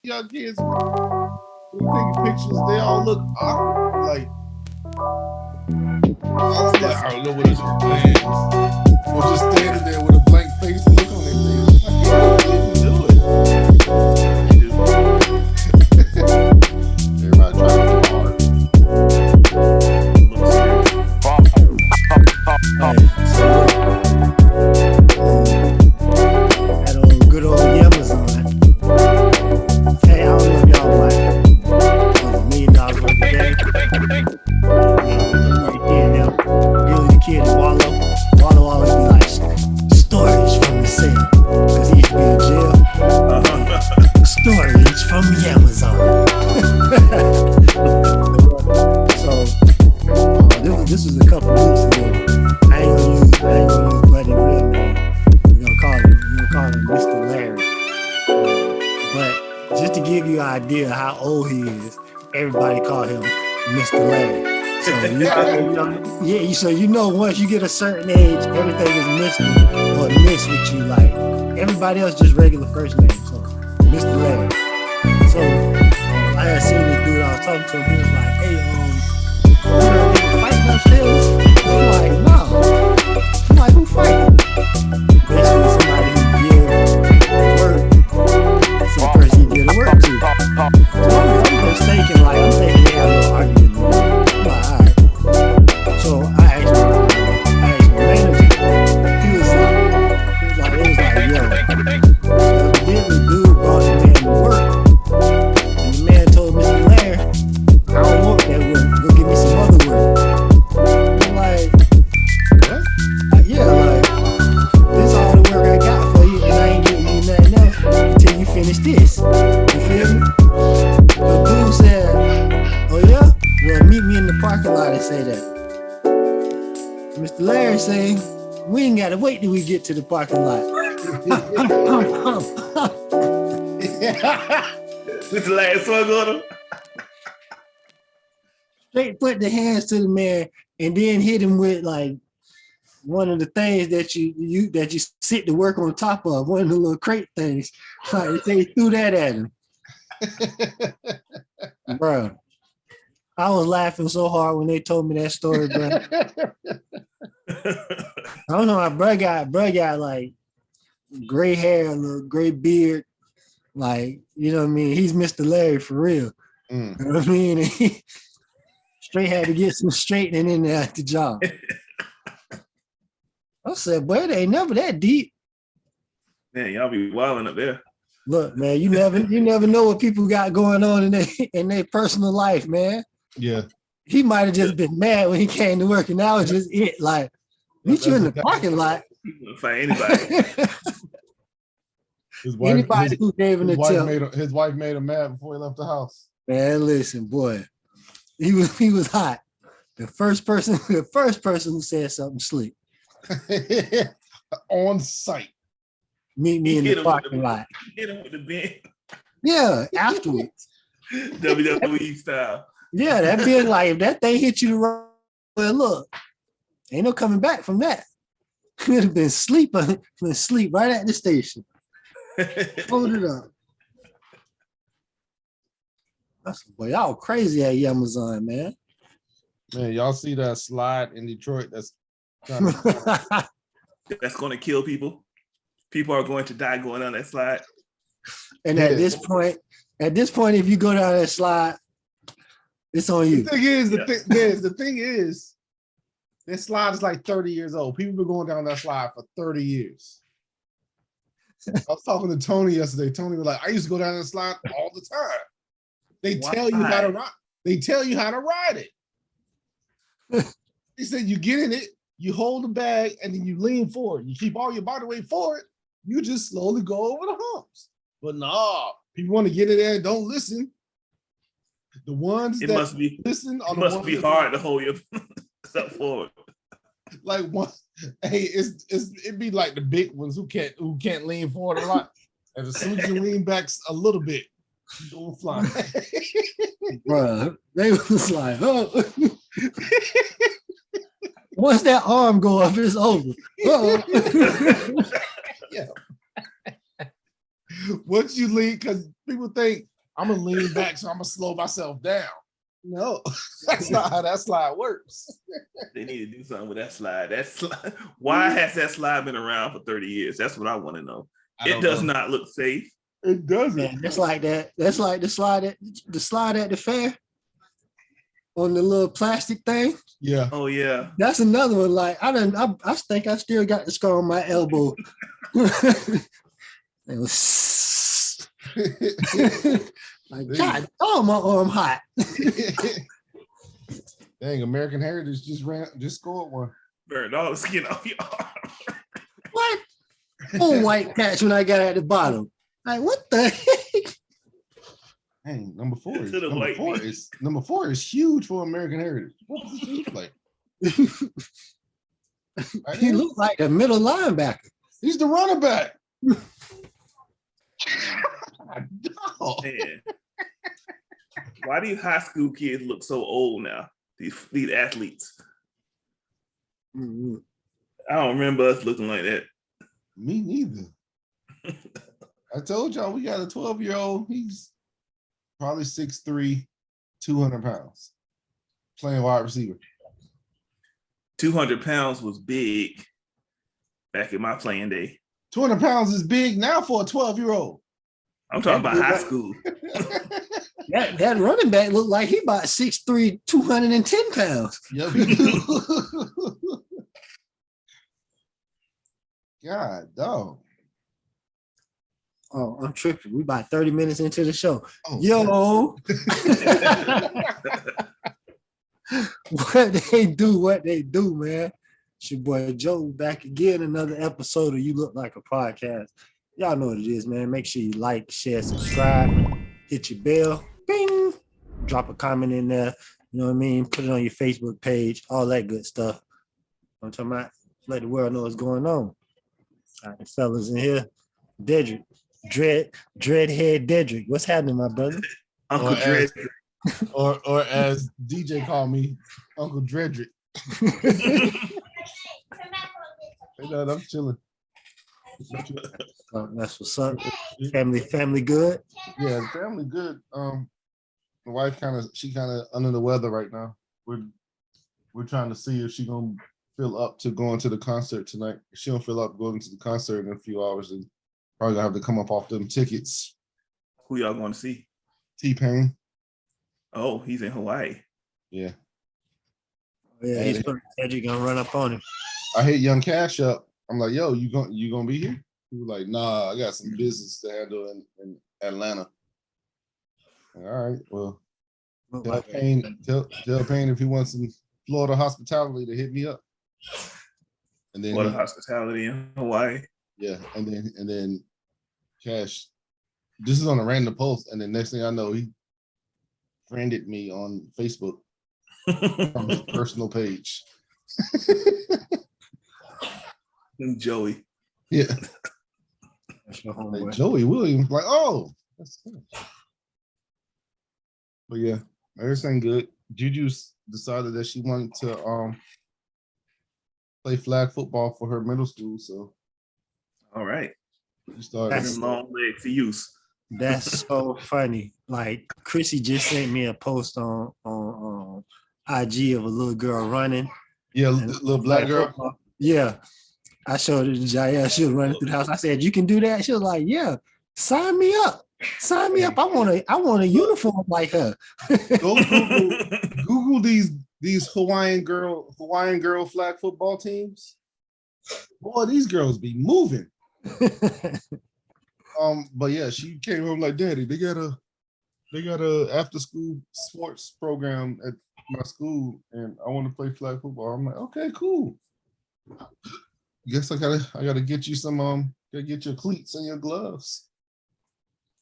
young kids taking pictures. They all look awkward. Like I was like, I don't know what to do, man. Or just standing there with a blank face and look on their face. Like, you can do it. Everybody trying to be hard. Hey, so that old good old Amazon. Hey, I don't know if y'all like $1 million worth of game. The kid Wallow. Wallow always be like storage from the cell because he used to be in jail. Storage from the Amazon. So this was a couple weeks ago. I ain't gonna use Buddy real name. We're gonna call him Mr. Larry. But just to give you an idea how old he is, everybody call him Mr. Larry. So so you know once you get a certain age, everything is Mr. or Miss with you. Like everybody else just regular first name. So Mr. Larry. So I had seen this dude. I was talking to him. He was like, "Hey, you know, they fighting upstairs." I'm like, "No." I'm like, "Who fighting?" Basically, somebody who gives work to the person he did the work to. So I'm thinking they have no argument. I'm like, all right. So I asked my manager. He was like, yo. So evidently, dude brought the man to work, and the man told Mr. Larry, "I don't want that work. Go give me some other work." I'm like, what? Yeah, like this all the work I got for you, and I ain't giving you nothing else until you finish this. You feel me? The dude said, "Oh yeah? Well, meet me in the parking lot and say that." Mr. Larry say, "We ain't gotta wait till we get to the parking lot." Mr. Larry swung on him. Straight put the hands to the man and then hit him with like one of the things that you sit to work on top of, one of the little crate things. Like they threw that at him. Bro, I was laughing so hard when they told me that story, bro. I don't know, my bro got like gray hair, a little gray beard, like, you know what I mean? He's Mr. Larry for real. You know what I mean? And he straight had to get some straightening in there at the job. I said, boy, it ain't never that deep. Man, y'all be wilding up there. Look, man, you never know what people got going on in their personal life, man. Yeah. He might have just been mad when he came to work, and that was just it. Like, meet you in the parking lot. Find anybody. Anybody who gave him a tip. His wife made him mad before he left the house. Man, listen, boy, he was hot. The first person who said something slick. On site. Meet me in the parking lot. Hit him with the bin. Yeah, afterwards. WWE style. Yeah, that being like, if that thing hit you the wrong way, look, ain't no coming back from that. Could have been sleep right at the station. Hold it up. Boy, y'all crazy at Amazon, man. Man, y'all see that slide in Detroit? That's going to kill people. People are going to die going on that slide. And at this point, if you go down that slide, it's on you. The thing is, this slide is like 30 years old. People been going down that slide for 30 years. I was talking to Tony yesterday. Tony was like, I used to go down that slide all the time. They tell you how to ride. They tell you how to ride it. He said you get in it, you hold the bag, and then you lean forward. You keep all your body weight forward. You just slowly go over the humps. But nah, people want to get in there and don't listen. The ones that must be hard to hold your stuff forward. Like one, hey, it'd be like the big ones who can't lean forward a lot. And as soon as you lean back a little bit, you go fly. Bruh, they was like, oh. Once that arm go up, it's over. Yeah. Once you lean, because people think I'm gonna lean back, so I'm gonna slow myself down. No, that's not how that slide works. They need to do something with that slide. That slide. Why has that slide been around for 30 years? That's what I want to know. It does not look safe. It doesn't. Man, that's like that. That's like the slide at the fair on the little plastic thing. Yeah. Oh yeah. That's another one. Like I think I still got the scar on my elbow. It was like God, oh my arm hot. Dang, American Heritage just scored one. Burned all the skin off your arm. What? Full white patch when I got at the bottom. Like what the heck? Dang, number four is huge for American Heritage. What position he play? He looked like a middle linebacker. He's the running back. Man. Why do you high school kids look so old now? These athletes. Mm-hmm. I don't remember us looking like that. Me neither. I told y'all we got a 12-year-old. He's probably 6'3", 200 pounds, playing wide receiver. 200 pounds was big back in my playing day. 200 pounds is big now for a 12-year-old. I'm talking about high school. That running back looked like he about 6'3", 210 pounds. Yep, he do. God, dog. Oh, I'm tripping. We about 30 minutes into the show. Oh, Yo. What they do, man. It's your boy Joe back again. Another episode of You Look Like a Podcast. Y'all know what it is, man. Make sure you like, share, subscribe, hit your bell, bing, drop a comment in there. You know what I mean? Put it on your Facebook page, all that good stuff. I'm talking about let the world know what's going on. All right, fellas in here. Dedrick, Dreadhead Dedrick. What's happening, my brother? Uncle Dread. Or as DJ called me, Uncle Dredrick. Hey, Dad, I'm chilling. Oh, that's what's up. Family good? Yeah, the family good. My wife kind of under the weather right now. We're trying to see if she gonna feel up to going to the concert tonight. If she don't feel up going to the concert in a few hours, then probably gonna have to come up off them tickets. Who y'all going to see? T-Pain. Oh, he's in Hawaii. Yeah. Yeah, he's Dedrick gonna run up on him. I hit Young Cash up. I'm like, yo, you gonna be here? He was like, nah, I got some business to handle in Atlanta. All right, well, tell Payne if he wants some Florida hospitality to hit me up. And then Florida hospitality in Hawaii. Yeah, and then Cash. This is on a random post, and then next thing I know, he friended me on Facebook from his personal page. Joey. Yeah. Like Joey Williams, like, oh, that's good. But yeah, everything good. Juju decided that she wanted to play flag football for her middle school, so all right. She started long legs to use. That's so funny. Like Chrissy just sent me a post on IG of a little girl running. Yeah, little black girl. Yeah. I showed it to Jael. She was running through the house. I said, "You can do that?" She was like, "Yeah, sign me up. Sign me up. I want a uniform like her." Go Google these Hawaiian girl flag football teams. Boy, these girls be moving. But yeah, she came home like, "Daddy, they got a after school sports program at my school, and I want to play flag football." I'm like, "Okay, cool. Guess I gotta get you some gotta get your cleats and your gloves."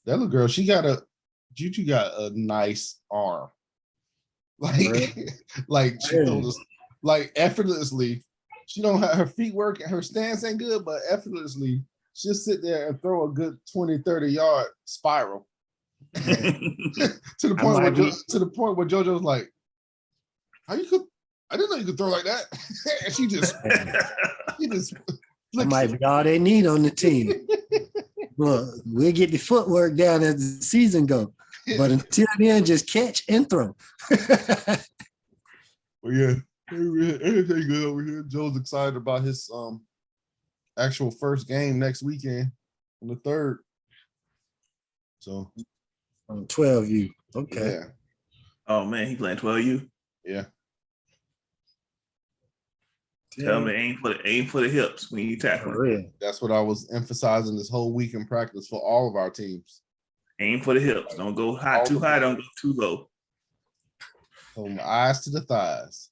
That little girl, Juju got a nice arm. Like she told us, like effortlessly. She don't have her feet working, her stance ain't good, but effortlessly she'll sit there and throw a good 20-30 yard spiral. to the point where JoJo's like, "How you could? I didn't know you could throw like that." And she just That might be all they need on the team. Look, we'll get the footwork down as the season go. But until then, just catch and throw. Well, yeah, everything good over here. Joe's excited about his actual first game next weekend on the 3rd. So On 12U. Okay. yeah, Oh man, he playing 12U. yeah. Tell me aim for the hips when you For tackle. real. That's what I was emphasizing this whole week in practice for all of our teams. Aim for the hips. Don't go high too high. Don't go too low. From my eyes to the thighs.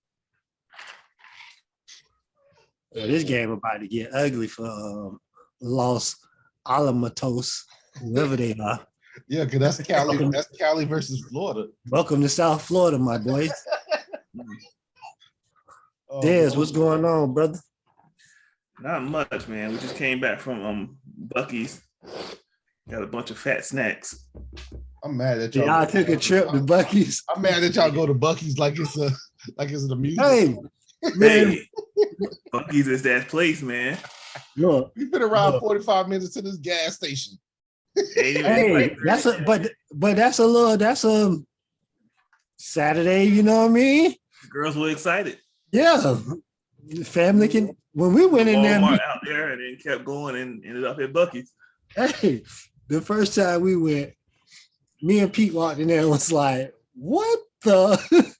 Well, this game about to get ugly for Los Alamos, whoever they are. Yeah, because that's Cali. That's Cali versus Florida. Welcome to South Florida, my boys. Oh, Dez, what's going on, brother? Not much, man. We just came back from Bucky's. Got a bunch of fat snacks. I'm mad at y'all. Y'all took a trip to Bucky's. I'm mad that y'all go to Bucky's like it's an amusement. Hey, man, Hey, Bucky's is that place, man. look. We've been around 45 minutes to this gas station. Hey, that's a Saturday, you know what I mean? Girls were excited. Yeah. Family can when we went in there. Walmart out there and then kept going and ended up at Bucky's. Hey, the first time we went, me and Pete walked in there and was like, what the?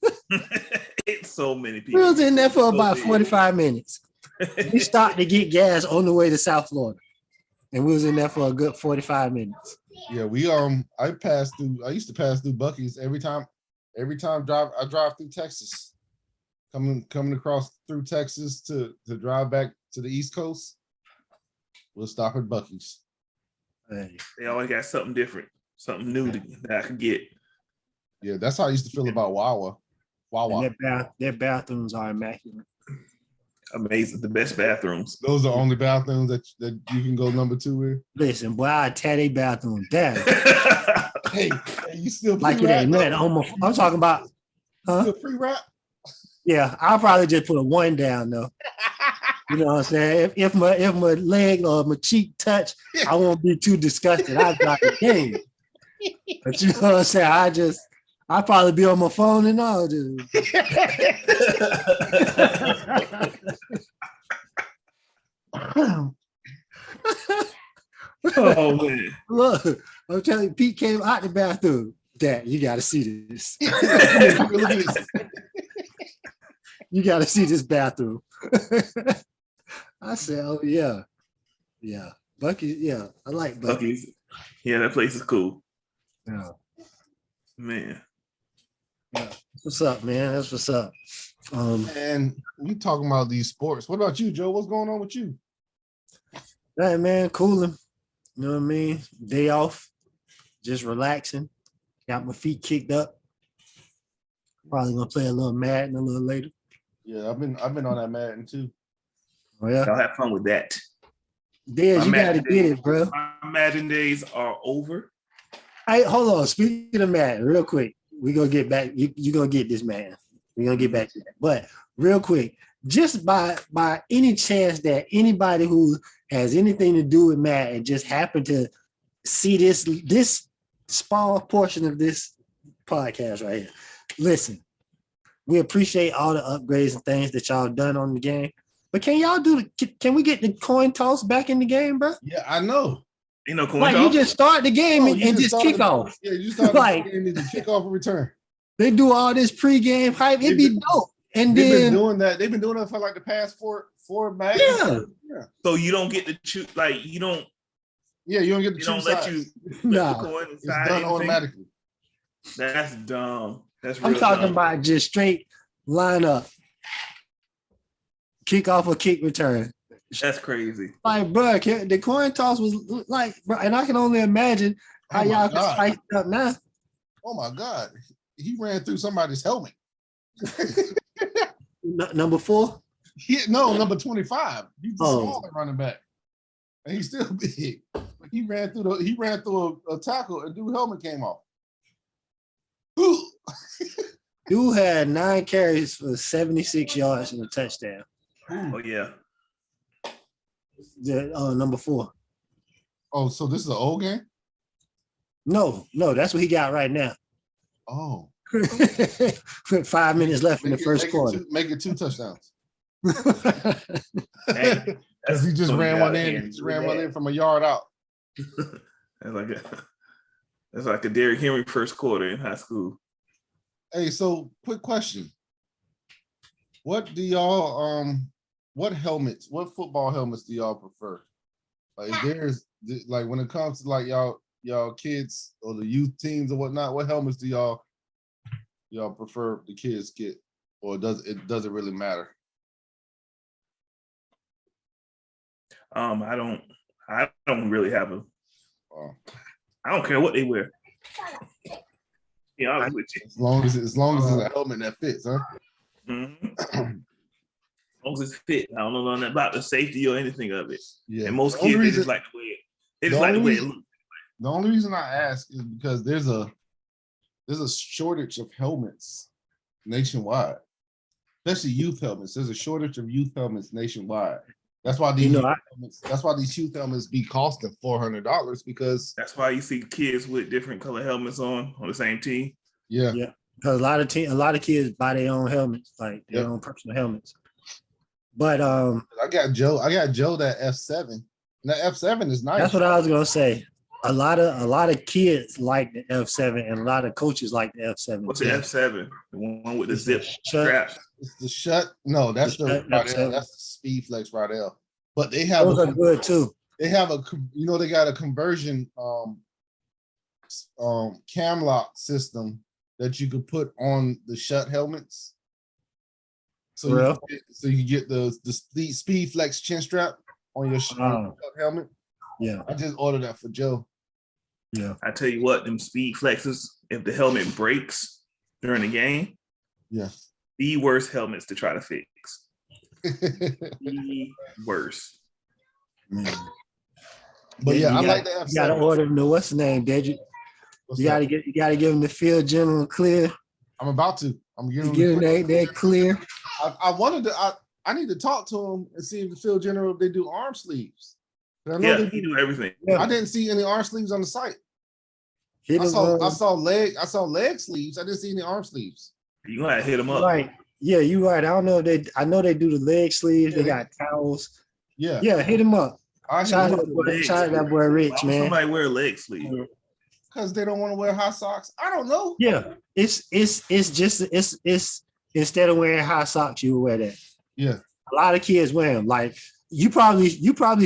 It's so many We people. was in there for about big. 45 minutes. We stopped to get gas on the way to South Florida. And we was in there for a good 45 minutes. Yeah, we I used to pass through Bucky's every time I drive through Texas. Coming across through Texas to drive back to the East Coast. We'll stop at Bucky's. Hey, They always got something different, something new that I could get. Yeah, that's how I used to feel about Wawa. and their bathrooms are immaculate. Amazing. The best bathrooms. Those are the only bathrooms that you can go number 2 with. Listen, boy, I tear their bathroom down. Hey, you still Like it ain't nothing. I'm talking about, huh? pre-wrap? Yeah, I'll probably just put a 1 down though. You know what I'm saying? If my leg or my cheek touch, I won't be too disgusted. I'll drop the game. But you know what I'm saying? I'll probably be on my phone and all. Dude. Oh man. Look, I'm telling you, Pete came out the bathroom. Dad, you got to see this. Look at this. You got to see this bathroom. I said, oh, yeah. Yeah. Bucky, yeah. I like Bucky. Bucky's. Yeah, that place is cool. Yeah. Man. What's up, man? That's what's up. And we talking about these sports. What about you, Joe? What's going on with you? Hey, man, cooling. You know what I mean? Day off. Just relaxing. Got my feet kicked up. Probably gonna play a little Madden a little later. Yeah, I've been on that Madden too. Oh, yeah. Y'all have fun with that. Dez, you Madden gotta get it, bro. My Madden days are over. Hey, hold on. Speaking of Madden, real quick, we gonna get back. You gonna get this, man. We're gonna get back to that. But real quick, just by any chance that anybody who has anything to do with Madden just happened to see this small portion of this podcast right here. Listen, we appreciate all the upgrades and things that y'all done on the game. But can we get the coin toss back in the game, bro? Yeah, I know. Ain't no coin Like toss. you just start the game and just kick off. Yeah, you start Like- the game and the kick off and return. They do all this pregame hype. It'd be dope. And They've been then doing that. They've been doing that for like the past four Madden. yeah, So you don't get to choose, like you don't Yeah, you don't get to they don't choose let sides. you let Nah. the coin It's inside done anything? automatically. That's dumb. That's real I'm talking dumb. about just straight lineup, kick off or kick return. That's crazy. Like, bro, the coin toss was like, bro, and I can only imagine how Oh my y'all can God. spice it up now. Oh my God. He ran through somebody's helmet. Number 4. Number 25. He's the Oh. smaller running back. And he's still big. He ran through a tackle and dude helmet came off. Ooh. Dude had 9 carries for 76 yards and a touchdown. Oh yeah. Number 4. Oh, so this is an old game? No, that's what he got right now. Oh. With 5 minutes left in the first quarter. Make it 2 touchdowns. Hey, Because he just ran one in. He just ran one in from a yard out. That's like a Derrick Henry first quarter in high school. Hey, so quick question. What do y'all what football helmets do y'all prefer? Like like when it comes to like y'all kids or the youth teams or whatnot, what helmets do y'all prefer the kids get? Or does it really matter? I don't really have I don't care what they wear. Yeah, I'll with you. As long as it's a helmet that fits, huh? Mm-hmm. As long as it's fit. I don't know nothing about the safety or anything of it. Yeah. And most kids they just like the way it. They just like the way it looks. The only reason I ask is because there's a shortage of helmets nationwide, especially youth helmets. There's a shortage of youth helmets nationwide. That's why these youth helmets be costing $400 because that's why you see kids with different color helmets on the same team. Yeah. Because a lot of kids buy their own helmets, like their own personal helmets. But I got Joe that F7. And that F7 is nice. That's what I was gonna say. A lot of kids like the F7 and a lot of coaches like the F7. What's the F7? The one with the zip strap. It's the shut. No, that's the Rydell. That's the Speed Flex Rydell. But they have those are good too. They have they got a conversion cam lock system that you could put on the shut helmets. So you get the Speed Flex chin strap on your shut helmet. Yeah. I just ordered that for Joe. Yeah. I tell you what, them Speed Flexes, if the helmet breaks during the game, the worst helmets to try to fix. The worst. But I like the F7. You gotta order the what's the name, Deji? You gotta give them the field general clear. I'm about to. I'm giving them they're clear. I need to talk to them and see if the field general they do arm sleeves. I know they do everything. I didn't see any arm sleeves on the site. I saw leg sleeves. I didn't see any arm sleeves. You gotta hit them up. Right. Yeah, you're right. I know they do the leg sleeves. They got towels. Yeah, hit them up. Shout out that boy Rich, man. Somebody wear a leg sleeve. Because they don't want to wear hot socks. I don't know. Yeah, it's instead of wearing hot socks, you wear that. Yeah, a lot of kids wear them. Like you probably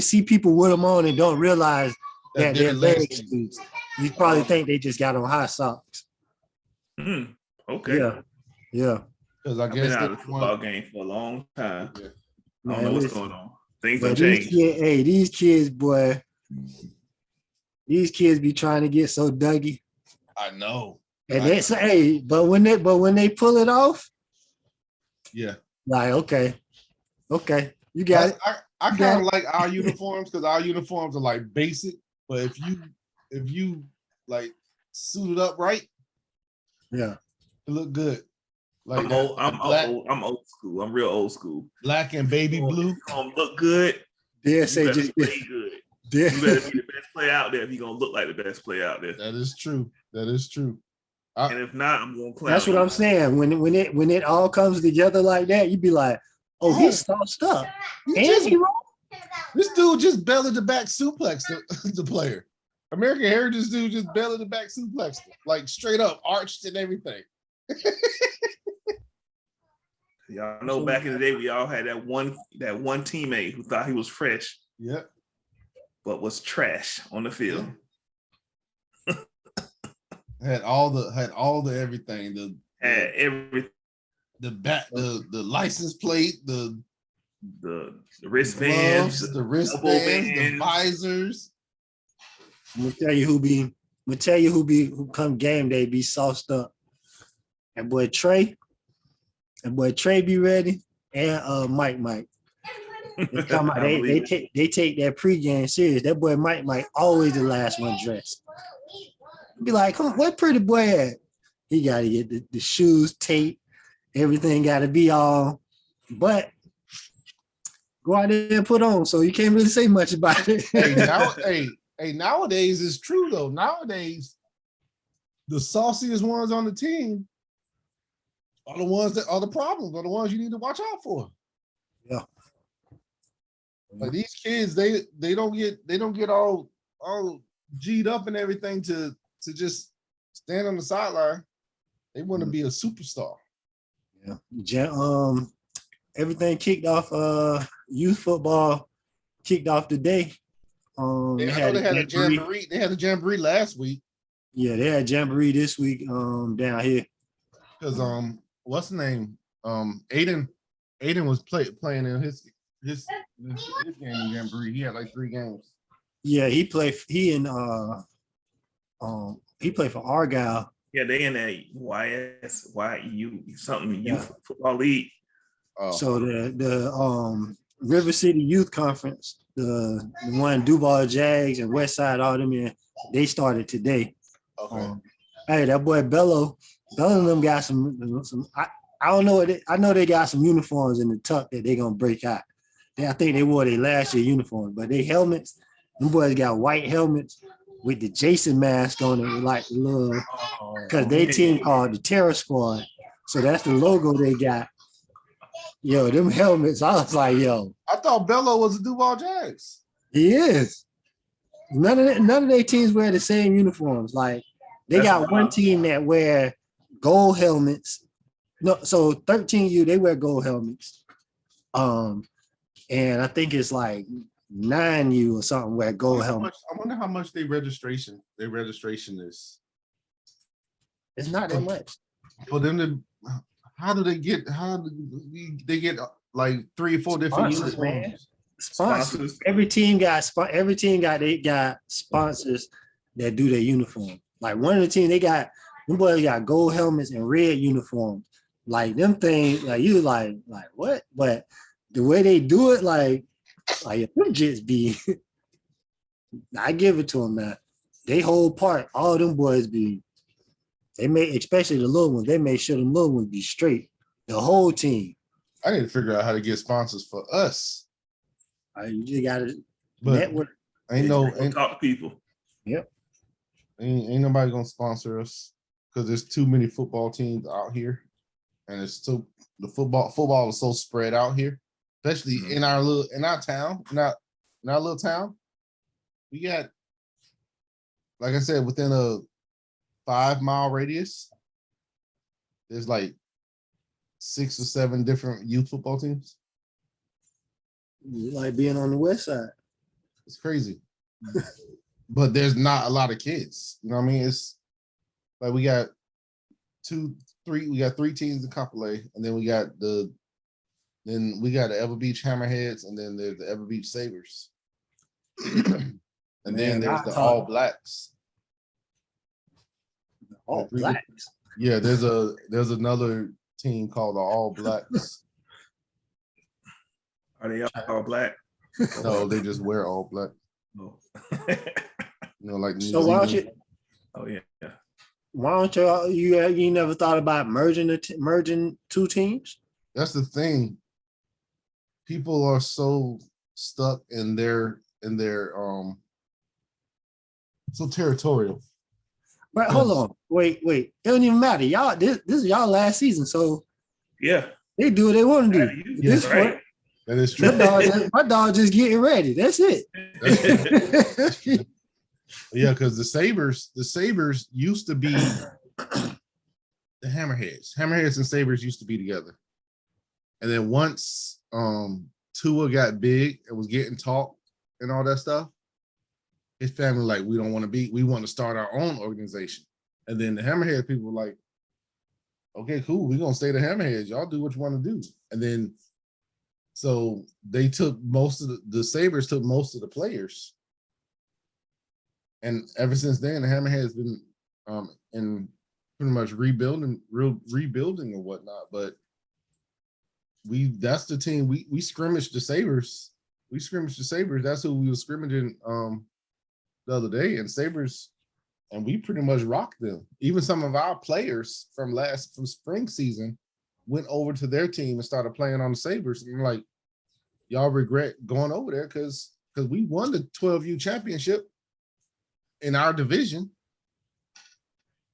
see people with them on and don't realize that they're leg sleeves. You probably think they just got on hot socks. Okay. Yeah. Because I've been out of the football game for a long time. Yeah. I don't know what's going on. Things have changed. These kids, boy. These kids be trying to get so Dougie. I know. And they say, but when they pull it off, like okay, you got it. I kind of like our uniforms because our uniforms are like basic, but if you like suited up right, it look good. Like I'm old school. I'm real old school. Black and baby blue. Look good. Yeah, say just play good. You better be the best player out there if you're gonna look like the best player out there. That is true. And if not, I'm gonna clown. That's what I'm saying. When it all comes together like that, you'd be like, oh, he's sauced up. This dude just belly to back suplex the player. American Heritage dude just belly to back suplex, like straight up arched and everything. Y'all know back in the day, we all had that one teammate who thought he was fresh. Yep. But was trash on the field. Had all the everything. The license plate, the wristbands, the visors. I'm gonna tell you who come game day be sauced up. That boy Trey be ready, and Mike. They take that pregame serious. That boy Mike always the last one dressed. Be like, come on, where pretty boy at? He got to get the shoes, tape, everything got to be all. But go out there and put on, so you can't really say much about it. Hey, nowadays it's true though. Nowadays, the sauciest ones on the team are the ones that are the problems, are the ones you need to watch out for. Yeah. Like these kids, they don't get all G'd up and everything to just stand on the sideline. They want to be a superstar. Yeah. Everything kicked off. Youth football kicked off today. I know they had a jamboree. They had a jamboree last week. Yeah, they had jamboree this week. Down here. Because what's the name? Aiden was playing in his game in jamboree. He had like 3 games. Yeah, he played for Argyle. Yeah, they in that YSYU something youth football league. Oh. So the River City Youth Conference, the one Duval Jags and Westside, all them in, they started today. Okay. Hey, that boy Bello and them got some. I don't know what I know they got some uniforms in the tuck that they gonna break out. I think they wore their last year uniform, but they helmets, them boys got white helmets with the Jason mask on it, like the little, because they team called the Terror Squad. So that's the logo they got. Yo, them helmets, I was like, yo. I thought Bello was a Duval Jags. He is. None of their teams wear the same uniforms. Like they got one team that wear gold helmets. No, so 13U, they wear gold helmets. And I think it's like 9U or something wear gold helmets. I wonder how much their registration is. It's not that much. For them how do they get like 3 or 4 different sponsors, uniforms? man. Sponsors. Every team got sponsors that do their uniform. Like one of the teams, them boys got gold helmets and red uniforms. Like them things, like you like what? But the way they do it, like them just be. I give it to them, man. They whole part, all them boys be. They made, especially the little ones, they made sure the little ones be straight. The whole team. I need to figure out how to get sponsors for us. You just gotta network. Ain't talk to people. Yep. Ain't nobody gonna sponsor us because there's too many football teams out here, and it's so the football is so spread out here, especially in our town, in our little town. We got, like I said, within a 5-mile radius, there's like 6 or 7 different youth football teams. You like being on the west side. It's crazy. But there's not a lot of kids. You know what I mean? It's like we got 3 teams in Kapolei, and then we got the Ever Beach Hammerheads, and then there's the Ever Beach Sabres. And then there's the All Blacks. All Blacks. Yeah, there's another team called the All Blacks. Are they all black? No, they just wear all black. Oh. Like so why don't you? Oh yeah. Why don't you never thought about merging 2 teams? That's the thing. People are so stuck in their so territorial. But hold on, wait. It don't even matter. Y'all, this is y'all last season, so yeah, they do what they want to do. That's right. That is true. My dog just getting ready. That's it. Yeah, because the Sabres used to be the Hammerheads. Hammerheads and Sabres used to be together. And then once Tua got big and was getting talked and all that stuff, his family like, we want to start our own organization. And then the Hammerhead people were like, okay, cool, we're gonna stay the Hammerheads. Y'all do what you want to do. And then so they took most of the Sabres took most of the players. And ever since then, the Hammerhead has been in pretty much rebuilding or whatnot. But that's the team we scrimmaged the Sabres. That's who we were scrimmaging the other day. And Sabres, and we pretty much rocked them. Even some of our players from spring season went over to their team and started playing on the Sabres. And I'm like, y'all regret going over there because we won the 12U championship in our division.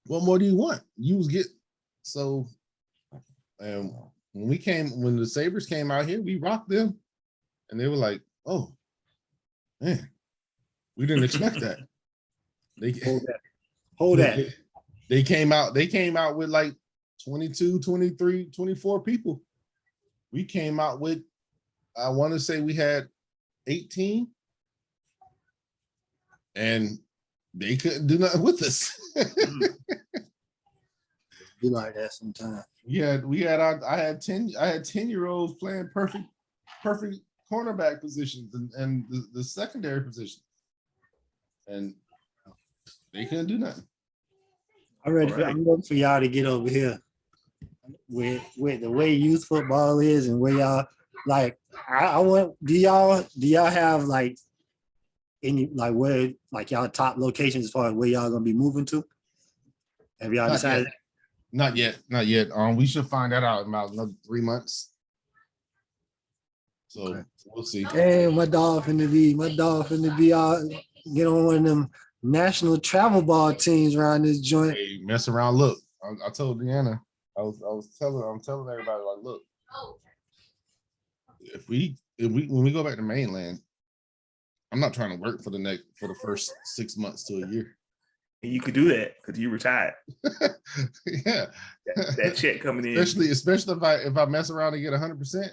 What more do you want? You was get so. And when the Sabres came out here, we rocked them, and they were like, "Oh, man, we didn't expect that." They hold that. They came out with like 22, 23, 24 people. We came out with, I want to say we had 18, and they couldn't do nothing with us. Be like that sometimes. I had 10-year-olds playing perfect cornerback positions and the secondary positions, and they couldn't do nothing. I'm ready for y'all to get over here with the way youth football is and where y'all like. I want. Do y'all have like any like where like y'all top locations as far as where y'all gonna be moving to? Have y'all decided? Not yet. We should find that out in about another 3 months. So okay. We'll see. Hey, my dog finna be out, get on one of them national travel ball teams around this joint. Hey, mess around. Look, I told Deanna, I'm telling everybody, like, look, when we go back to mainland, I'm not trying to work for the first 6 months to a year. And you could do that because you retired. Yeah, that check coming in. Especially if I mess around and get 100%,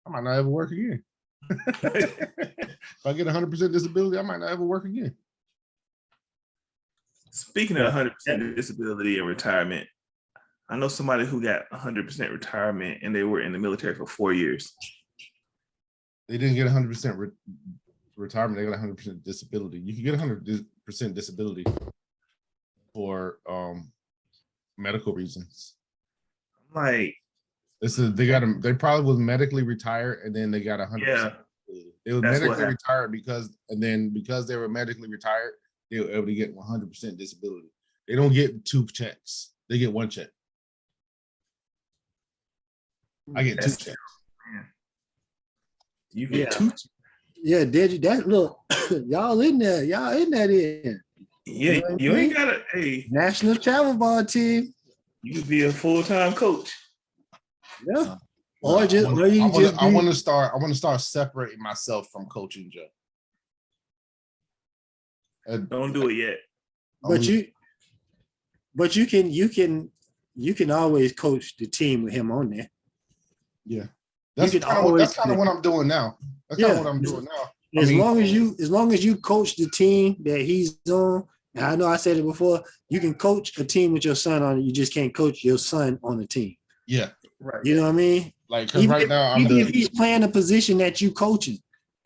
I might not ever work again. If I get 100% disability, I might not ever work again. Speaking of 100% disability and retirement, I know somebody who got 100% retirement and they were in the military for 4 years. They didn't get 100% retirement. They got 100% disability. You can get 100% disability for medical reasons. Like, they probably was medically retired and then they got 100%. Yeah, they was medically retired because they were medically retired, they were able to get 100% disability. They don't get 2 checks. They get 1 check. I get 2 checks. Man. You get 2 checks. Yeah, did you that look? Y'all in there. Y'all in that in. Yeah, you ain't got a national travel ball team. You could be a full-time coach. Yeah. I want to start separating myself from coaching, Joe. Don't do it yet. But you can always coach the team with him on there. Yeah. That's kind of what I'm doing now. That's kind of what I'm doing now. As long as you coach the team that he's on, and I know I said it before, you can coach a team with your son on it. You just can't coach your son on a team. Yeah. Right. You know what I mean? Like, because right now if he's playing a position that you coaching,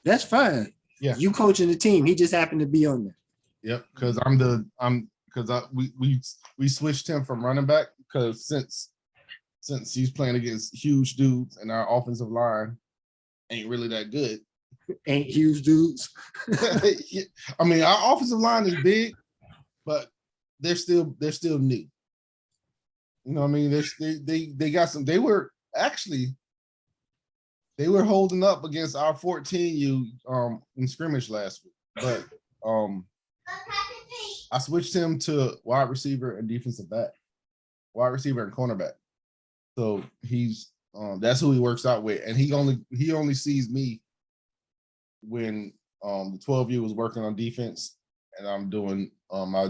that's fine. Yeah. You coaching the team. He just happened to be on there. Yep. Because we switched him from running back because since he's playing against huge dudes and our offensive line ain't really that good. Ain't huge dudes. I mean, our offensive line is big, but they're still new. You know what I mean? They got some. They were holding up against our 14U in scrimmage last week, but I switched him to wide receiver and defensive back, wide receiver and cornerback. So he's that's who he works out with, and he only sees me when the 12U was working on defense, and I'm doing my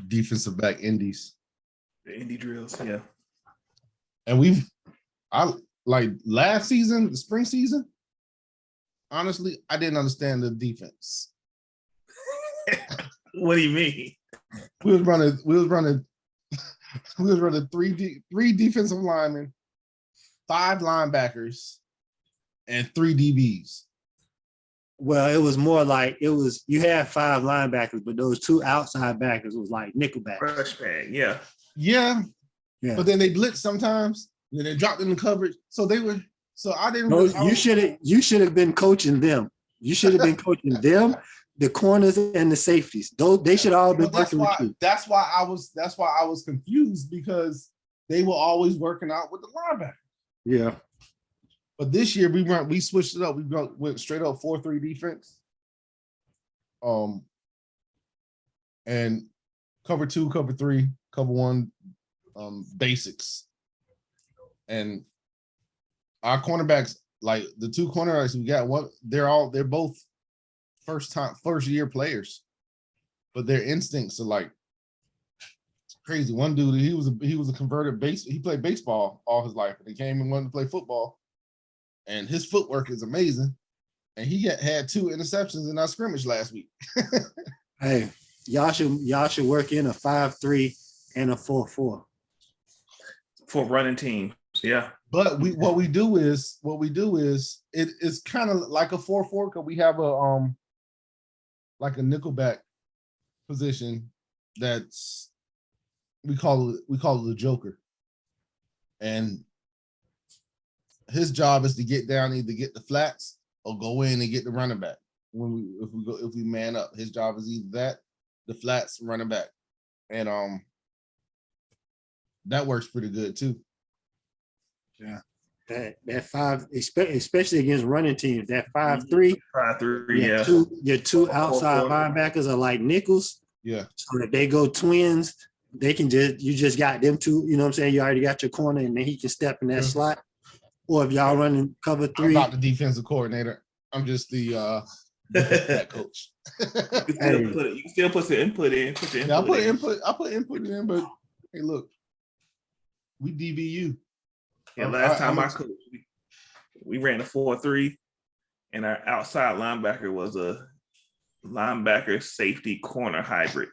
defensive back indies, the indie drills, yeah. And I like last season, the spring season. Honestly, I didn't understand the defense. What do you mean? We was running three defensive linemen, 5 linebackers, and 3 DBs. Well, it was more like you had 5 linebackers, but those 2 outside backers was like nickelback. Rush bag, yeah. Yeah. But then they blitzed sometimes, and then they dropped in the coverage. So I didn't. No, you should have been coaching them. You should have been coaching them, the corners and the safeties. They should all be working with you. That's why I was confused, because they were always working out with the linebacker. Yeah. But this year we switched it up. We went straight up 4-3 defense. and cover 2, cover 3, cover 1, basics. And our cornerbacks, like the 2 cornerbacks we got, they're both first year players, but their instincts are like crazy. One dude, he was a converted he played baseball all his life, and he came and wanted to play football, and his footwork is amazing. And he had 2 interceptions in our scrimmage last week. Hey, y'all should work in a 5-3 and a 4-4 for running team. Yeah. But what we do is it is kind of like a 4-4 because we have a like a nickelback position that's we call it the Joker. And his job is to get down, either get the flats or go in and get the running back. If we man up, his job is either that, the flats, running back. And that works pretty good too. Yeah. That 5, especially against running teams, that 5-3. 5-3, yeah. Your 2 outside linebackers are like nickels. Yeah. So if they go twins, they can you just got them 2, you know what I'm saying? You already got your corner, and then he can step in that slot. Or if y'all running cover 3. I'm not the defensive coordinator. I'm just the coach. You can still put the input in. I put input in, but hey, look, we DBU. Yeah, last time I coached, we ran a 4-3, and our outside linebacker was a linebacker safety corner hybrid.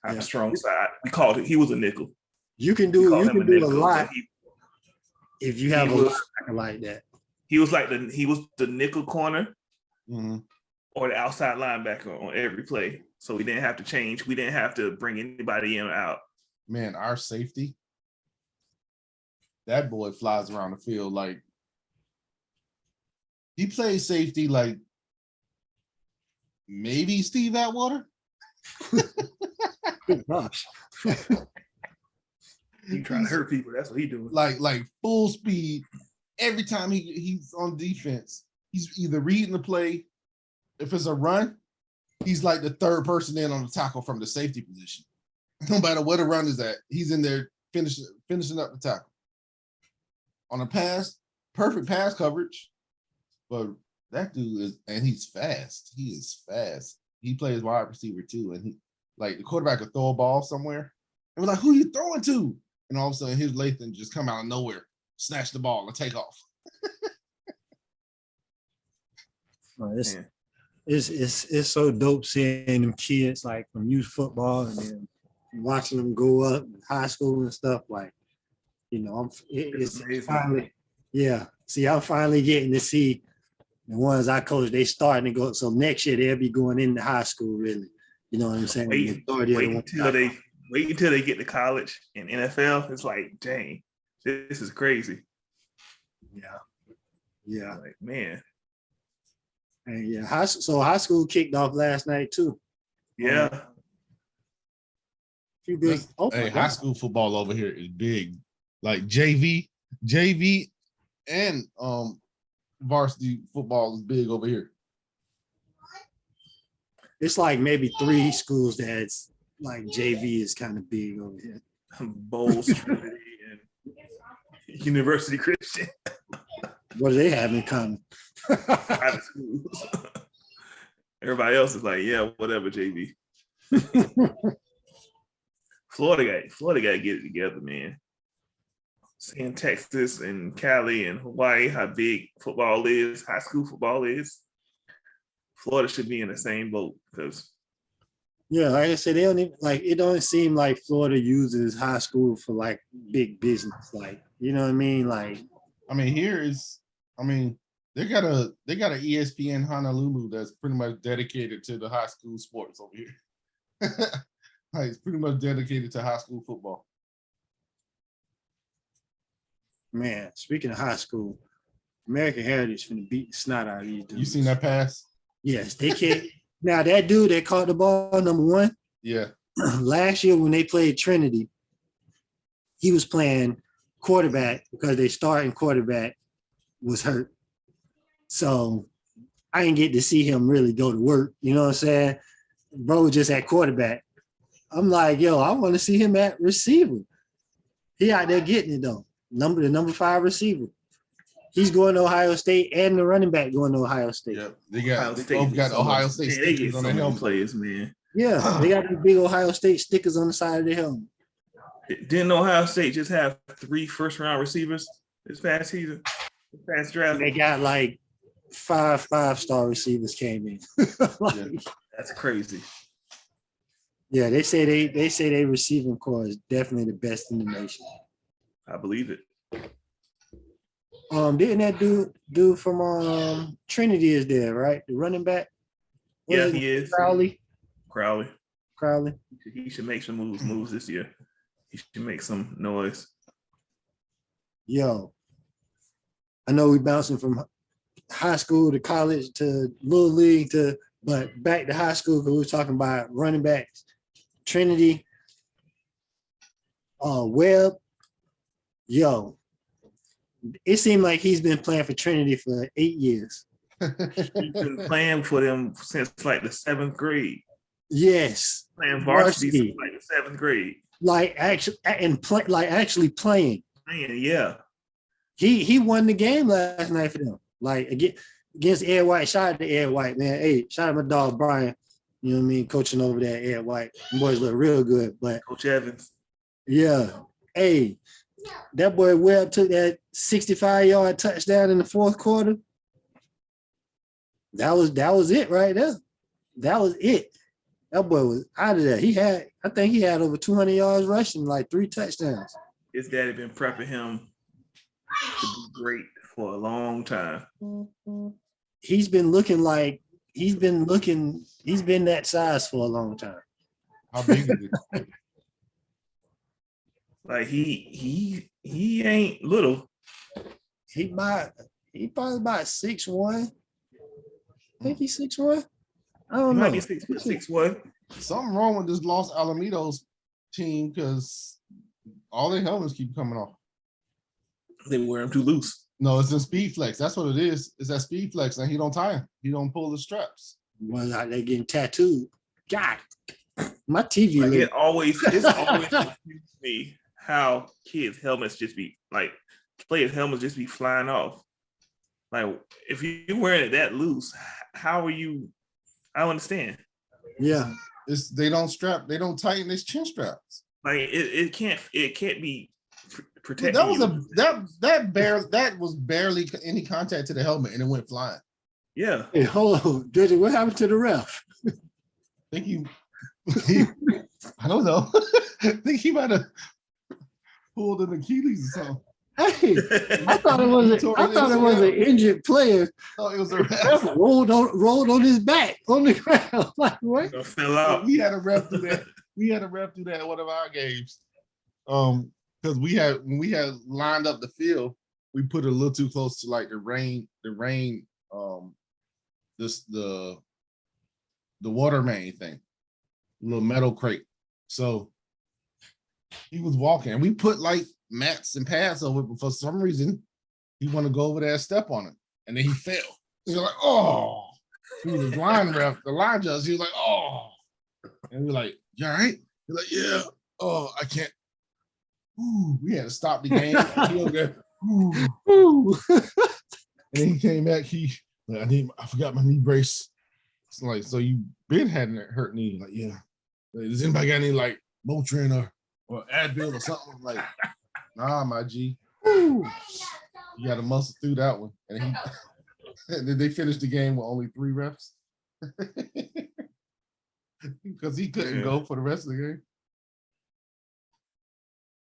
Our strong side. We called it. He was a nickel. You can do a lot if you have a linebacker like that. He was the nickel corner or the outside linebacker on every play. So we didn't have to change. We didn't have to bring anybody in or out. Man, our safety, that boy flies around the field like he plays safety like maybe Steve Atwater. Gosh. He trying to hurt people. That's what he doing. Like full speed. Every time he's on defense, he's either reading the play. If it's a run, he's like the 3rd person in on the tackle from the safety position. No matter where the run is at, he's in there finishing up the tackle. On a pass, perfect pass coverage. But that dude he's fast. He is fast. He plays wide receiver too. And the quarterback could throw a ball somewhere. And we're like, who are you throwing to? And all of a sudden, his Lathan just come out of nowhere, snatch the ball, and take off. It's so dope seeing them kids like from youth football and then watching them go up in high school and stuff. Like, you know, it's finally, yeah. See, I'm finally getting to see the ones I coach. They starting to go. So next year they'll be going into high school, really. You know what I'm saying? Wait until they get to college and NFL. It's like, dang, this is crazy. Yeah. Like, man. And yeah, high school kicked off last night too. Yeah. High school football over here is big. Like JV and varsity football is big over here. It's like maybe 3 schools that's like JV is kind of big over here. Bowles, Trinity, and University Christian. What do they have in common? Private schools. Everybody else is like, yeah, whatever, JV. Florida got to get it together, man. Seeing Texas and Cali and Hawaii, how big football is, high school football is. Florida should be in the same boat because. Yeah, like I said, they don't even, like, it don't seem like Florida uses high school for like big business, like, you know what I mean? Like, I mean, they got an ESPN Honolulu that's pretty much dedicated to the high school sports over here. Like, it's pretty much dedicated to high school football. Man, speaking of high school, American Heritage finna beat the snot out of these dudes. You seen that pass? Yes, they can't. Now that dude that caught the ball, number 1. Yeah. Last year when they played Trinity, he was playing quarterback because their starting quarterback was hurt. So I didn't get to see him really go to work. You know what I'm saying? bro was just at quarterback. I'm like, yo, I want to see him at receiver. He out there getting it though. The number 5 receiver. He's going to Ohio State, and the running back going to Ohio State. Yep. Ohio They State both got so Ohio much- State man, they get stickers on so their many helmet. players, man. Yeah, they got these big Ohio State stickers on the side of their helmet. Didn't Ohio State just have 3 first-round receivers this past season? This past draft? They got like 5 5-star receivers came in. Like, That's crazy. yeah, they say they receiving core is definitely the best in the nation. I believe it. Didn't that dude from Trinity is there, right? The running back? What Yeah, is it? he is. Crowley. He should make some moves this year. He should make some noise. Yo, I know we bouncing from high school to college to little league but back to high school because we were talking about running backs. Trinity, Webb. Yo, it seemed like he's been playing for Trinity for 8 years. He's been playing for them since like the 7th grade. Yes, Playing varsity Varsity. since like the 7th grade. Actually playing. Man, yeah. He won the game last night for them. Like against Ed White. Shout out to Ed White, man. Hey, shout out to my dog Brian. You know what I mean? Coaching over there at Ed White. The boys look real good. But Coach Evans. yeah. Hey, that boy Webb took that 65-yard touchdown in the 4th quarter. That was it right there. That was it. That boy was out of there. I think he had over 200 yards rushing, like 3 touchdowns. His daddy been prepping him to be great for a long time. He's been that size for a long time. How big is it? Like he ain't little. He probably about 6'1". I think he's 6'1". I He don't know. might be 6'1". Something wrong with this Los Alamitos team because all their helmets keep coming off. They wear him too loose. No, it's in Speed Flex. That's what it is. It's that Speed Flex, and he don't tie him. He don't pull the straps. Well, like they getting tattooed. God, my TV. Like lit. it's always confused me how kids' helmets just be like players' helmets just be flying off. Like if you're wearing it that loose, how are you? I don't understand. Yeah, They don't tighten his chin straps. Like it can't be protected. That was barely any contact to the helmet, and it went flying. Yeah. Hey, hold on, Drizzy, what happened to the ref? I think he I don't know. I think he might have pulled an Achilles or something. Hey, I thought it was an injured player. Oh, it was a The ref ref. rolled on his back on the ground. Like what? It fell out. We had a ref do that. We had a ref do that at one of our games. Because when we had lined up the field, we put it a little too close to like the rain, the water main thing, little metal crate. So he was walking, and we put like mats and pads over it, but for some reason he wanted to go over there and step on it, and then he fell. So you're like, oh, he was a line ref, the line judge. He was like, oh, and we were like, you all right? He's like, yeah. Oh, I can't. Ooh, we had to stop the game. He over there, ooh. Ooh. And then he came back. I forgot my knee brace. It's like, so you been having that hurt knee? Like, yeah. Like, does anybody got any like Motrin or Advil or something? I'm like, nah, my G. Ooh. You got to muscle through that one. And then they finished the game with only 3 refs because he couldn't go for the rest of the game.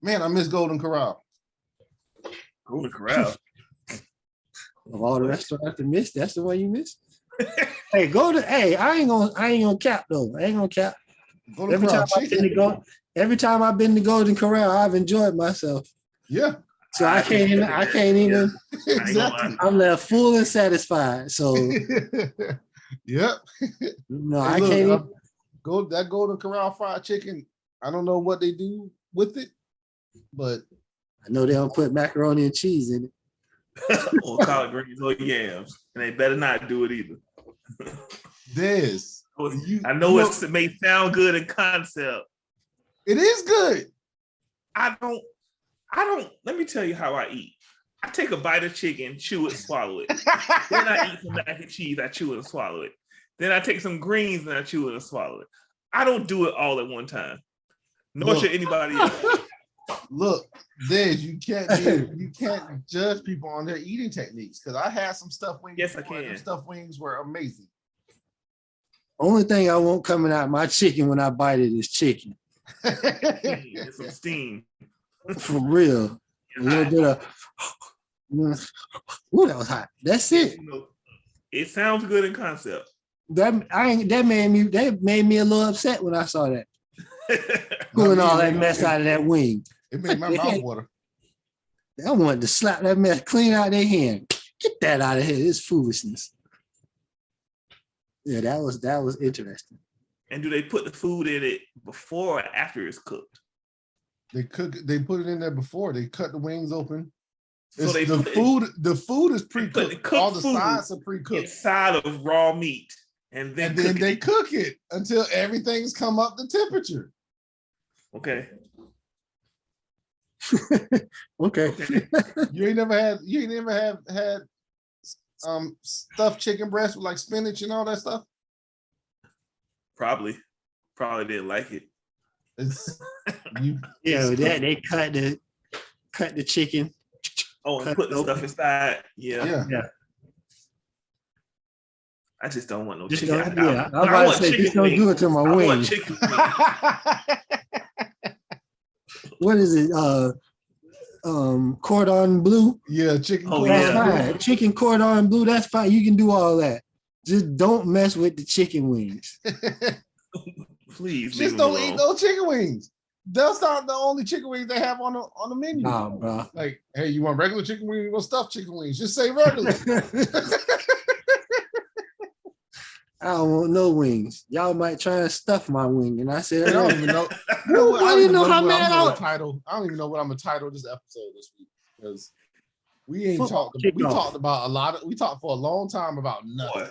Man, I miss Golden Corral. Golden Corral. Of all the restaurants to miss, that's the one you missed. Hey, I ain't gonna cap though. I ain't gonna cap. Every time I've been to Golden Corral, I've enjoyed myself. Yeah. So I can't even. Exactly. I'm left full and satisfied. So Yep. no, Hey, I look, can't. that Golden Corral fried chicken. I don't know what they do with it, but I know they don't put macaroni and cheese in it. Or collard greens or yams. And they better not do it either. This I know it may sound good in concept. It is good. I don't. Let me tell you how I eat. I take a bite of chicken, chew it, swallow it. Then I eat some mac and cheese, I chew it and swallow it. Then I take some greens and I chew it and swallow it. I don't do it all at one time. Nor should anybody else. Look, Dej, you can't judge people on their eating techniques because I had some stuffed wings. Yes, I can. Stuffed wings were amazing. Only thing I want coming out my chicken when I bite it is chicken. Some steam. For real. A little bit of ooh, that was hot. That's it. It sounds good in concept. That made me a little upset when I saw that. Pulling all that mess out of that wing. It made my mouth water. I wanted to slap that mess clean out of their hand. Get that out of here. It's foolishness. Yeah, that was interesting. And do they put the food in it before or after it's cooked? They put it in there before. They cut the wings open. So the food is pre-cooked. All the sides are pre-cooked. Inside of raw meat. And then they cook it until everything's come up to temperature. Okay. Okay. You ain't never had stuffed chicken breast with like spinach and all that stuff? Probably didn't like it. They cut the chicken. Oh, and put the stuff inside. Yeah. I just don't want no Just chicken. I was about to say, just don't do it to my wings. Want chicken wings. What is it? Cordon bleu? Yeah, chicken. That's fine. Chicken cordon bleu, that's fine. You can do all that. Just don't mess with the chicken wings. Please. Just don't eat those chicken wings. That's not the only chicken wings they have on the menu. Nah, bro. Like, hey, you want regular chicken wings? You want stuffed chicken wings? Just say regular. I don't want no wings. Y'all might try and stuff my wing. And I said, I don't even know. I didn't know how mad I was. I don't even know what I'm gonna title this episode this week because we talked for a long time about nothing. Boy,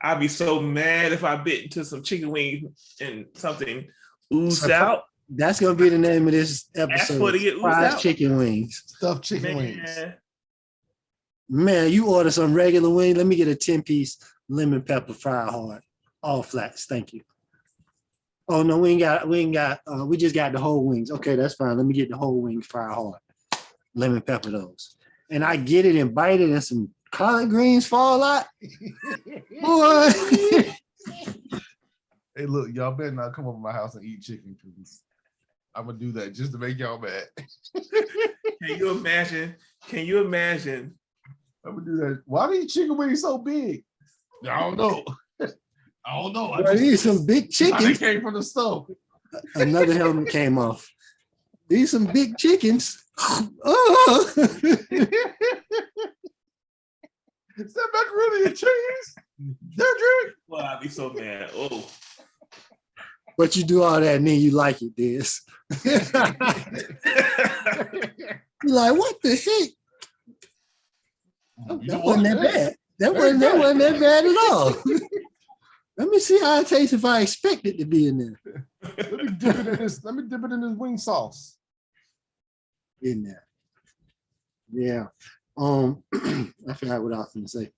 I'd be so mad if I bit into some chicken wings and something oozed out. That's gonna be the name of this episode. Fried chicken wings. Stuffed chicken wings. Man, you order some regular wing. Let me get a 10-piece lemon pepper fried hard. All flats. Thank you. Oh no, we just got the whole wings. Okay, that's fine. Let me get the whole wings fried hard. Lemon pepper those. And I get it and bite it and some collard greens fall out. Boy. Hey, look, y'all better not come over to my house and eat chicken, please. I'm gonna do that just to make y'all mad. Can you imagine? I'm gonna do that. Why are these chicken wings so big? I don't know. I need some big chicken. They came from the stove. Another helmet came off. These some big chickens. Oh. Is that macaroni and cheese? Drink. Well, I'd be so mad. Oh. But you do all that and then you like it, Des. You're like, what the heck? That wasn't that bad. That wasn't that bad at all. Let me see how it tastes if I expect it to be in there. Let me dip it in this wing sauce. In there. Yeah. I forgot what I was going to say.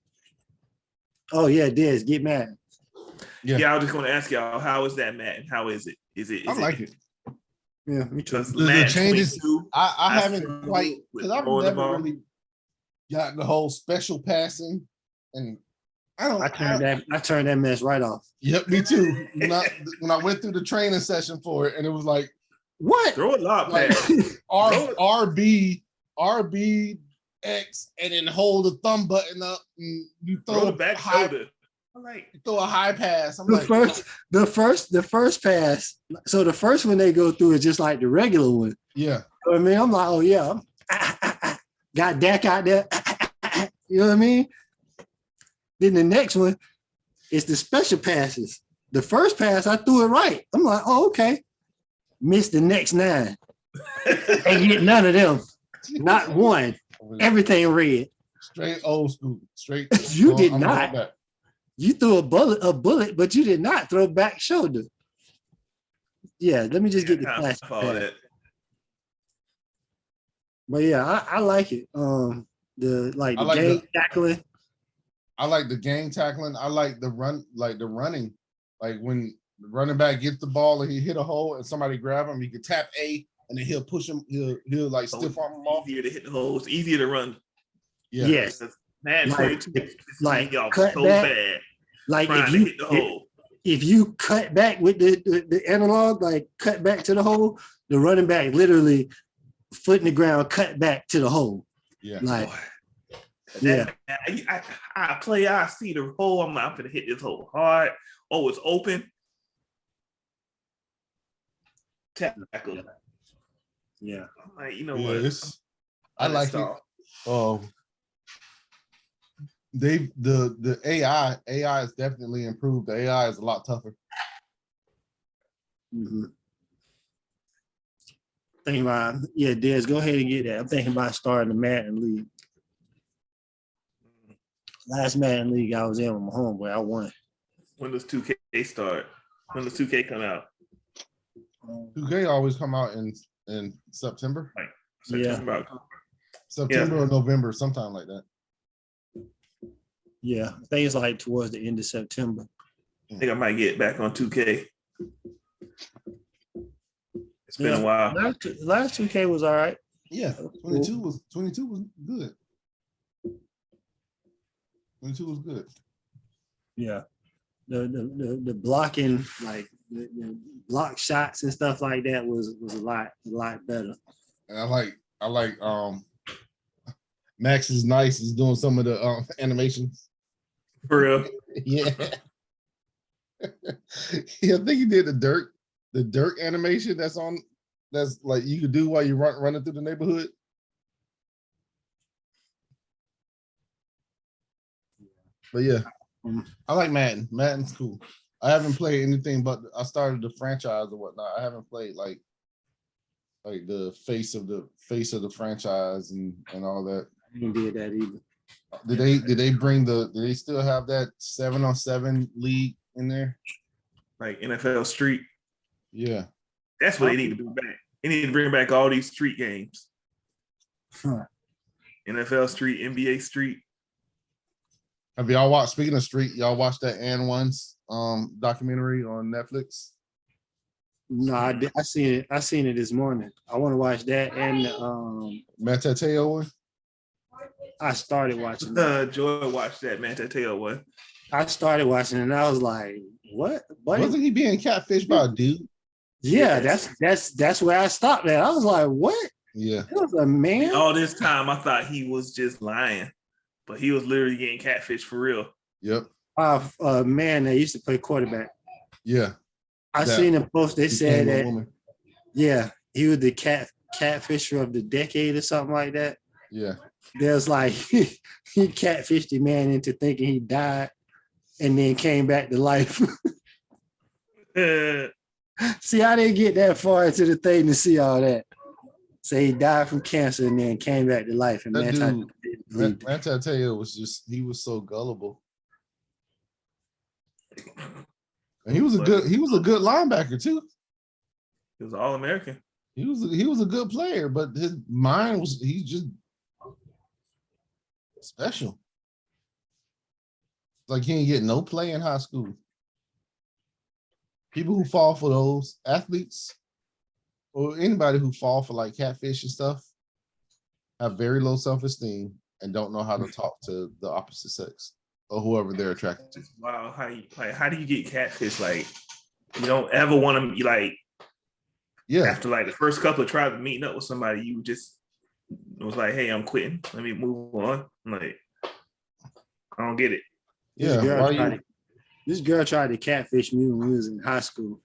Oh yeah, Des, get mad. Yeah, I was just going to ask y'all, how is that, Matt? How is it? I like it. Yeah, me too. The changes. I haven't quite because I've never really gotten the whole special passing, and I turned that mess right off. Yep, me too. When I went through the training session for it, and it was like, what? Throw it up, like, RB X, and then hold the thumb button up, and you throw the back shoulder. Throw a high pass. The first pass. So the first one they go through is just like the regular one. Yeah. I mean, I'm like, oh yeah, got Dak out there. You know what I mean? Then the next one is the special passes. The first pass, I threw it right. I'm like, oh, okay. Missed the next 9. Ain't get none of them. Not one. Everything red. Straight old school. Straight. You did not. You threw a bullet, but you did not throw back shoulder. Yeah, let me just get the flash. But yeah, I like it. The game tackling. I like the game tackling. I like the running. Like when the running back gets the ball and he hit a hole and somebody grab him, he can tap A and then he'll push him. He'll like stiff arm him off. Easier to hit the hole. It's easier to run. Yeah. Yes. Man, like cut so back. Bad. Like if you hit the hole. If you cut back with the analog, like cut back to the hole, the running back literally foot in the ground, cut back to the hole. Yeah. Like, I see the hole. I'm not going to hit this hole hard. Oh, it's open. Tackle. Yeah. I'm like, you know what? I like it. The AI has definitely improved. The AI is a lot tougher. Mm-hmm. Thinking about, Des, go ahead and get that. I'm thinking about starting the Madden League. Last Madden League I was in with my homeboy, I won. When does 2K start? When does 2K come out? 2K always come out in September. Right. September. September or November, sometime like that. Yeah, I think it's like towards the end of September. I think I might get back on 2K. It's been a while. Last 2K was all right. Yeah, 22 was good. 22 was good. Yeah, the blocking, like the block shots and stuff like that was a lot better. And I like Max is nice. He's doing some of the animations. For real? Yeah. Yeah, I think he did the dirt animation that's like you could do while you're running through the neighborhood. But yeah, I like Madden. Madden's cool. I haven't played anything but I started the franchise or whatnot. I haven't played like the face of the franchise and all that. I didn't do that either. Did they still have that 7-on-7 league in there? Like NFL Street. Yeah. That's what they need to bring back. They need to bring back all these street games. Huh. NFL Street, NBA Street. Have y'all watched, speaking of street, y'all watched that And One's documentary on Netflix? No, I seen it this morning. I want to watch that and Matateo one. I started watching that. Joy watched that Matateo one. I started watching it and I was like, what? Wasn't he being catfished by a dude? Yeah, that's where I stopped at. I was like, what? Yeah. It was a man. All this time I thought he was just lying, but he was literally getting catfished for real. Yep. A man that used to play quarterback. Yeah. I seen a post. They said that. Woman. Yeah, he was the catfisher of the decade or something like that. Yeah. There's like he catfished the man into thinking he died, and then came back to life. See, I didn't get that far into the thing to see all that. So he died from cancer and then came back to life. And Matateo he was so gullible. And he was a good linebacker too. He was All-American. He was a good player, but his mind he's just special. Like he didn't get no play in high school. People who fall for those athletes or anybody who fall for like catfish and stuff have very low self-esteem and don't know how to talk to the opposite sex or whoever they're attracted to. Wow, how do you get catfish? Like you don't ever want to be like, yeah. After like the first couple of tries of meeting up with somebody, you just was like, "Hey, I'm quitting. Let me move on." I'm like, I don't get it. Yeah, this girl tried to catfish me when we was in high school.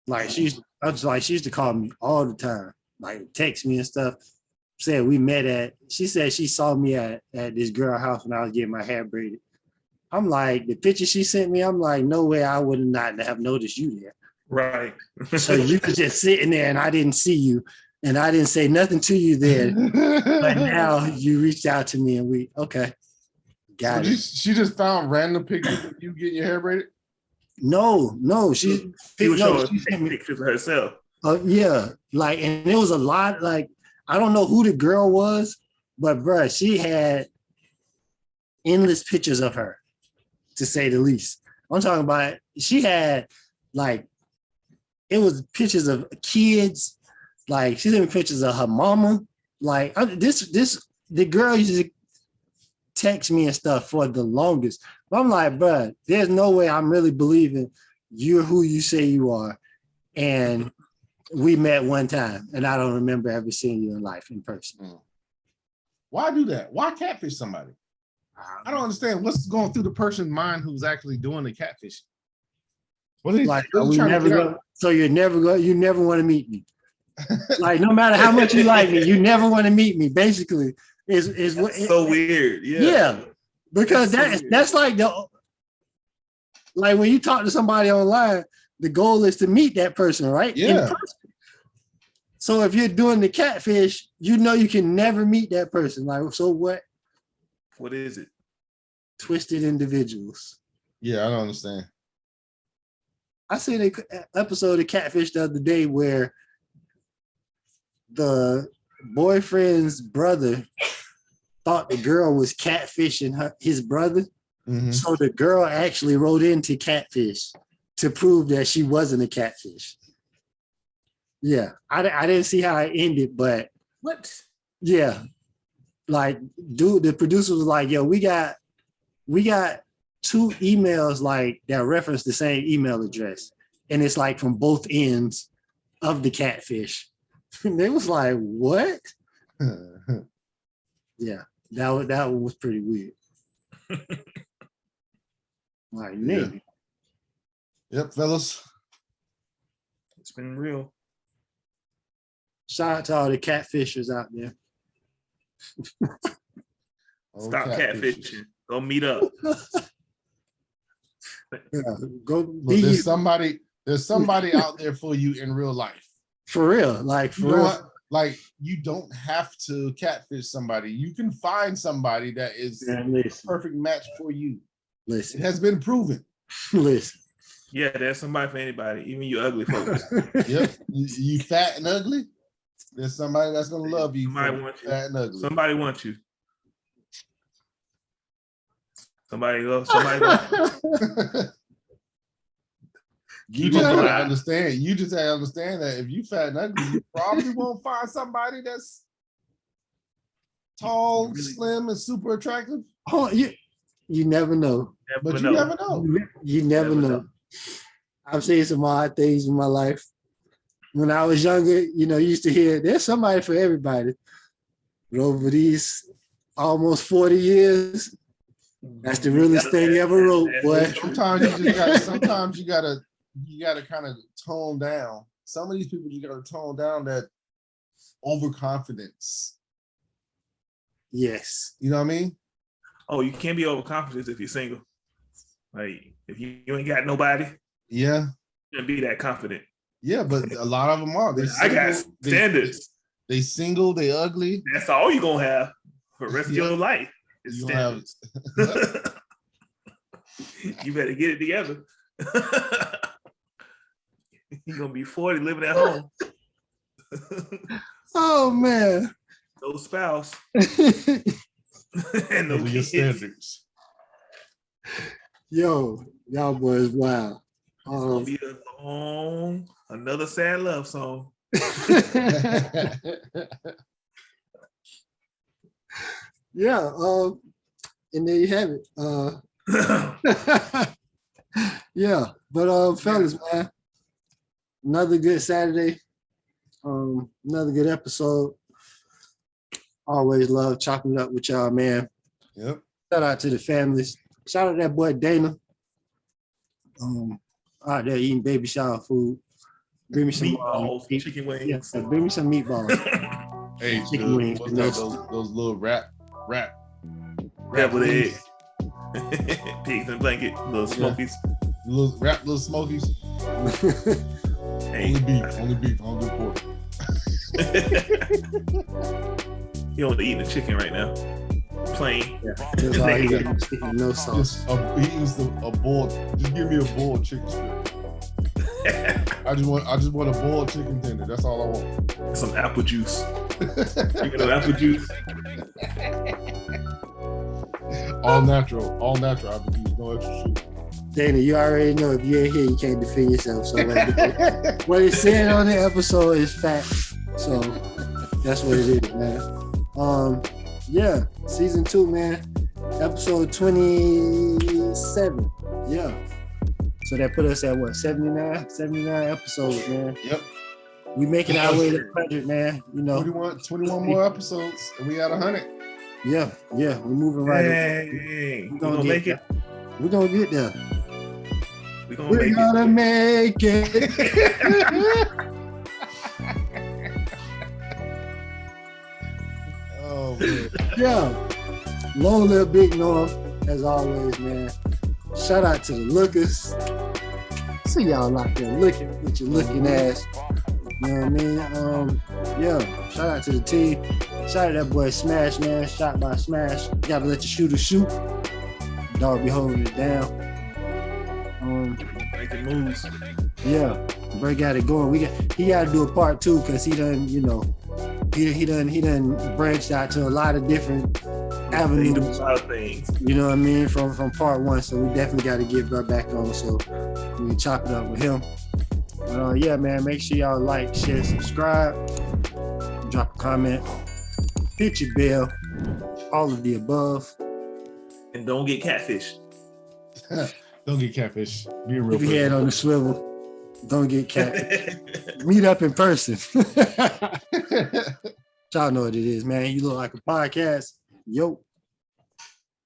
Like she used to call me all the time, like text me and stuff. Said we met she said she saw me at this girl house when I was getting my hair braided. I'm like, the picture she sent me, I'm like, no way I would not have noticed you there. Right. So you were just sitting there and I didn't see you and I didn't say nothing to you then. But now you reached out to me and okay. Got So it. she just found random pictures of you getting your hair braided. No, she was no, showing she sent me. pictures of herself. Yeah, like, and it was a lot. Like, I don't know who the girl was, but bruh, she had endless pictures of her, to say the least. I'm talking about she had like it was pictures of kids, like she sent me pictures of her mama. Like the girl used to text me and stuff for the longest. But I'm like, bruh, there's no way I'm really believing you're who you say you are. And we met one time, and I don't remember ever seeing you in life in person. Why do that? Why catfish somebody? I don't understand what's going through the person's mind who's actually doing the catfish. What are they, Like, what are are they we trying never to get go, out? so you never want to meet me. Like, no matter how much you like me, you never want to meet me. Basically, is what So weird. yeah, because that's like when you talk to somebody online, the goal is to meet that person, right? In Yeah. person. So if you're doing the catfish, you know you can never meet that person. Like, so what? What is it? Twisted individuals. Yeah, I don't understand. I seen an episode of Catfish the other day where the boyfriend's brother thought the girl was catfishing his brother. Mhm. So the girl actually wrote into Catfish to prove that she wasn't a catfish. Yeah, I didn't see how it ended, but What? yeah, like, dude, the producer was like, yo, we got 2 emails like that reference the same email address, and it's like from both ends of the catfish. And they was like, what? Yeah, that one was pretty weird. Like, man. Yep, fellas. It's been real. Shout out to all the catfishers out there. Stop catfishing. Go meet up. Yeah, go But be there's you. somebody out there for you in real life. For real. Like, You for know real. what? Like, you don't have to catfish somebody. You can find somebody that is Man, a listen, perfect match for you. It listen, has been proven. listen. Yeah, there's somebody for anybody, even you ugly folks. Yep. You fat and ugly. There's somebody that's gonna love you. Somebody for wants you. fat and ugly. Somebody wants you. Somebody loves somebody. You just gotta understand. You just gotta understand that if you fat and ugly, you probably won't find somebody that's tall, Really? slim, and super attractive. Oh, you never know. But you never know. You never know. I've seen some odd things in my life. When I was younger, you used to hear there's somebody for everybody. But over these almost 40 years, that's the realest thing you ever wrote, boy. Sometimes you gotta kind of tone down. Some of these people you gotta tone down that overconfidence. Yes. You know what I mean? Oh, you can't be overconfident if you're single. Like, if you ain't got nobody, Yeah. you can't be that confident. Yeah, but a lot of them are. I got standards. They single, they ugly. That's all you're gonna have for the rest of your life. Is standards. You better get it together. You're gonna be 40 living at home. Oh man. No spouse. And no Those are your kids. standards. Yo, y'all boys, wow. It's gonna be another sad love song. Yeah, and there you have it. Yeah, but fellas, man, another good Saturday, another good episode. Always love chopping it up with y'all, man. Yep. Shout out to the families. Shout out to that boy Dana. Out there eating baby shower food. Bring me some Meatballs, chicken wings. Yeah, bring me some meatballs. Hey, Chicken wings, what's that? Those little wrap Wrap with egg. Pigs in a blanket, little smokies. Little smokies. Hey. Only beef, I don't do pork. You don't eat the chicken right now. plain. That's all he got. Chicken, no sauce. He eats a boiled. Just give me a boiled chicken strip. I just want a boiled chicken tender. That's all I want. Some apple juice. You get apple juice. All natural apple juice, no extra sugar. Dana, you already know if you ain't here, you can't defend yourself. So what it said on the episode is fact. So that's what it is, man. Yeah, season 2, man. Episode 27. Yeah. So that put us at what, 79 episodes, man. Yep. We making our way to 100, man. You know, 21 more episodes, and we at 100. Yeah, we're moving right. Hey, we're gonna make it. We're gonna get there. We're gonna make it. Oh man. Yeah. Long live Big Norm, as always, man. Shout out to the lookers. See y'all out there looking with your looking ass. You know what I mean? Yeah. Shout out to the team. Shout out to that boy Smash, man. Shot by Smash. Gotta let your shooter shoot. Dog be holding it down. Making moves. Yeah. Bro got it going. He gotta do a part 2 because he done, you know, he done branched out to a lot of different avenues. A lot of things. You know what I mean? From part 1. So we definitely gotta get bro back on. So we can chop it up with him. But yeah, man, make sure y'all like, share, subscribe, drop a comment, hit your bell, all of the above. And don't get catfished. Don't get catfish. Be a real Keep your head on the swivel. Don't get catfish. Meet up in person. Y'all know what it is, man. You look like a podcast. Yo.